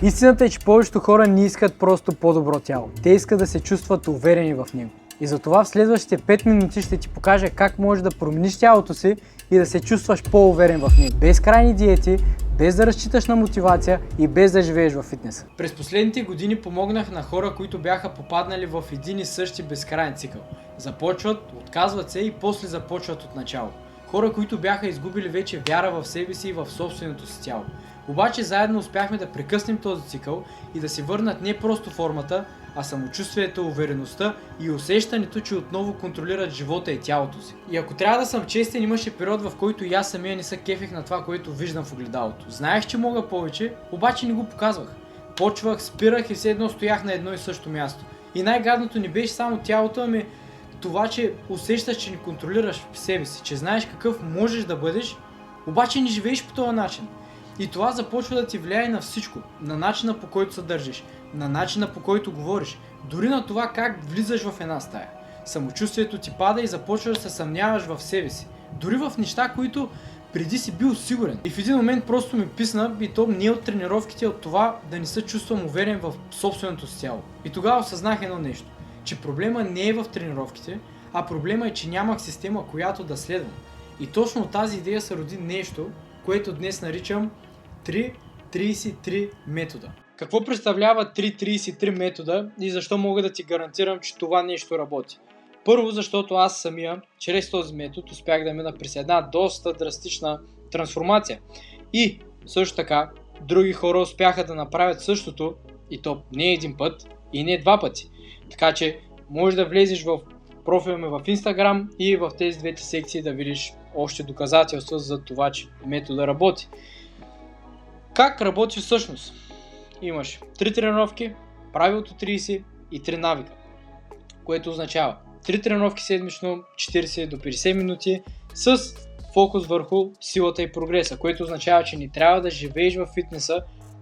Истината е, че повечето хора не искат просто по-добро тяло. Те искат да се чувстват уверени в него. И затова в следващите 5 минути ще ти покажа как можеш да промениш тялото си и да се чувстваш по-уверен в него. Без крайни диети, без да разчиташ на мотивация и без да живееш в фитнеса. През последните години помогнах на хора, които бяха попаднали в един и същи безкрайен цикъл. Започват, отказват се и после започват от начало. Хора, които бяха изгубили вече вяра в себе си и в собственото си тяло. Обаче заедно успяхме да прекъснем този цикъл и да си върнат не просто формата, а самочувствието, увереността и усещането, че отново контролират живота и тялото си. И ако трябва да съм честен, имаше период, в който и аз самия не се кефех на това, което виждам в огледалото. Знаех, че мога повече, обаче не го показвах. Почвах, спирах и все едно стоях на едно и също място. И най-гадното не беше само тялото, ами това, че усещаш, че не контролираш себе си, че знаеш какъв можеш да бъдеш, обаче не живееш по този начин. И това започва да ти влияе на всичко, на начина по който се държиш, на начина по който говориш, дори на това как влизаш в една стая. Самочувствието ти пада и започваш да се съмняваш в себе си, дори в неща, които преди си бил сигурен. И в един момент просто ми писна, и то не от тренировките, а от това да не се чувствам уверен в собственото си тяло. И тогава осъзнах едно нещо, че проблема не е в тренировките, а проблема е, че нямах система, която да следвам. И точно от тази идея се роди нещо, което днес наричам 3-33 метода. Какво представлява 3-33 метода и защо мога да ти гарантирам, че това нещо работи? Първо, защото аз самия, чрез този метод, успях да мина през една доста драстична трансформация. И също така, други хора успяха да направят същото, и то не един път и не два пъти. Така че можеш да влезеш в профила ми в Instagram и в тези двете секции да видиш още доказателства за това, че метода работи. Как работи всъщност? Имаш 3 тренировки, правилото 30 и 3 навика, което означава 3 тренировки седмично, 40 до 50 минути с фокус върху силата и прогреса, което означава, че не трябва да живееш в фитнеса,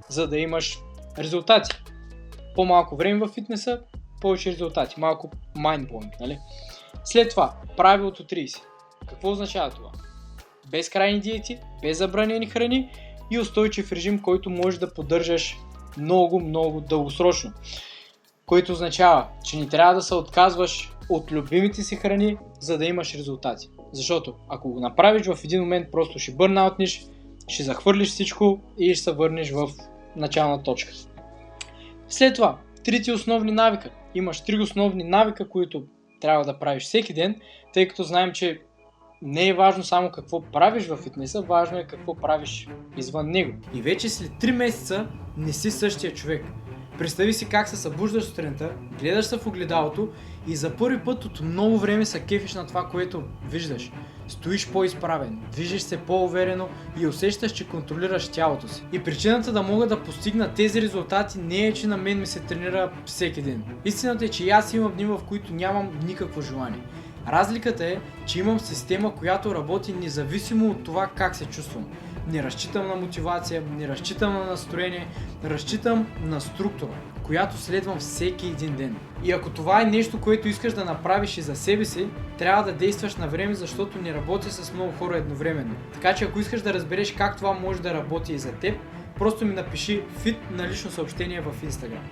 за да имаш резултати. По-малко време в фитнеса, повече резултати, малко mindblowing, нали? След това, правилото 30. Какво означава това? Без крайни диети, без забранени храни и устойчив режим, който можеш да поддържаш много дългосрочно. Което означава, че не трябва да се отказваш от любимите си храни, за да имаш резултати. Защото ако го направиш в един момент, просто ще бърнаутнеш, ще захвърлиш всичко и ще се върнеш в начална точка. След това, трите основни навика. Имаш 3 основни навика, които трябва да правиш всеки ден, тъй като знаем, че не е важно само какво правиш във фитнеса, важно е какво правиш извън него. И вече след 3 месеца не си същия човек. Представи си как се събуждаш сутринта, гледаш се в огледалото и за първи път от много време се кефиш на това, което виждаш. Стоиш по-изправен, движиш се по-уверено и усещаш, че контролираш тялото си. И причината да мога да постигна тези резултати не е, че на мен ми се тренира всеки ден. Истината е, че аз имам дни, в които нямам никакво желание. Разликата е, че имам система, която работи независимо от това как се чувствам. Не разчитам на мотивация, не разчитам на настроение, разчитам на структура, която следвам всеки един ден. И ако това е нещо, което искаш да направиш и за себе си, трябва да действаш на време, защото не работи с много хора едновременно. Така че ако искаш да разбереш как това може да работи и за теб, просто ми напиши fit на лично съобщение в Instagram.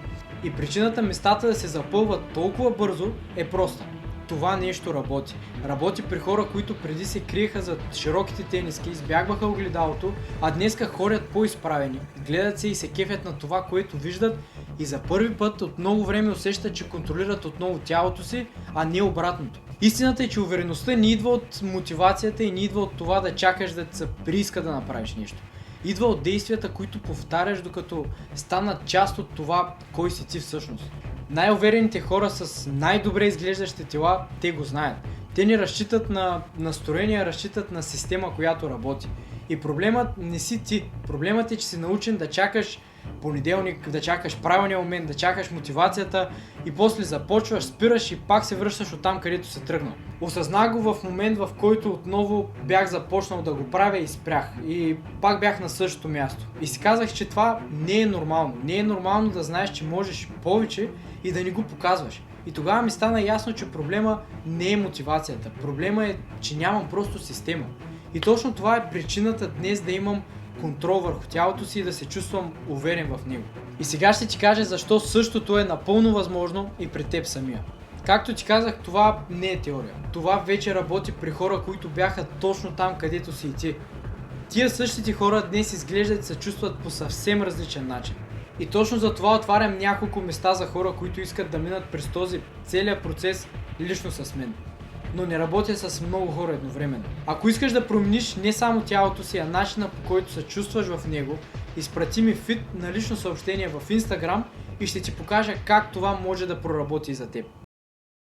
И причината местата да се запълват толкова бързо е проста. Това нещо работи. Работи при хора, които преди се криеха зад широките тениски, избягваха огледалото, а днеска ходят по-изправени, гледат се и се кефят на това, което виждат и за първи път от много време усещат, че контролират отново тялото си, а не обратното. Истината е, че увереността не идва от мотивацията и не идва от това да чакаш да се прииска да направиш нещо. Идва от действията, които повтаряш, докато станат част от това, кой си ти всъщност. Най-уверените хора с най-добре изглеждащи тела, те го знаят. Те не разчитат на настроение, разчитат на система, която работи. И проблемът не си ти. Проблемът е, че си научен да чакаш понеделник, да чакаш правилния момент, да чакаш мотивацията и после започваш, спираш и пак се връщаш от там, където се тръгнал. Осъзнах го в момент, в който отново бях започнал да го правя и спрях. И пак бях на същото място. И си казах, че това не е нормално. Не е нормално да знаеш, че можеш повече и да не го показваш. И тогава ми стана ясно, че проблема не е мотивацията. Проблема е, че нямам просто система. И точно това е причината днес да имам контрол върху тялото си и да се чувствам уверен в него. И сега ще ти кажа защо същото е напълно възможно и при теб самия. Както ти казах, това не е теория. Това вече работи при хора, които бяха точно там, където си и ти. Тия същите хора днес изглеждат и се чувстват по съвсем различен начин. И точно за това отварям няколко места за хора, които искат да минат през този целият процес лично с мен. Но не работя с много хора едновременно. Ако искаш да промениш не само тялото си, а начина, по който се чувстваш в него, изпрати ми фит на лично съобщение в Instagram и ще ти покажа как това може да проработи за теб.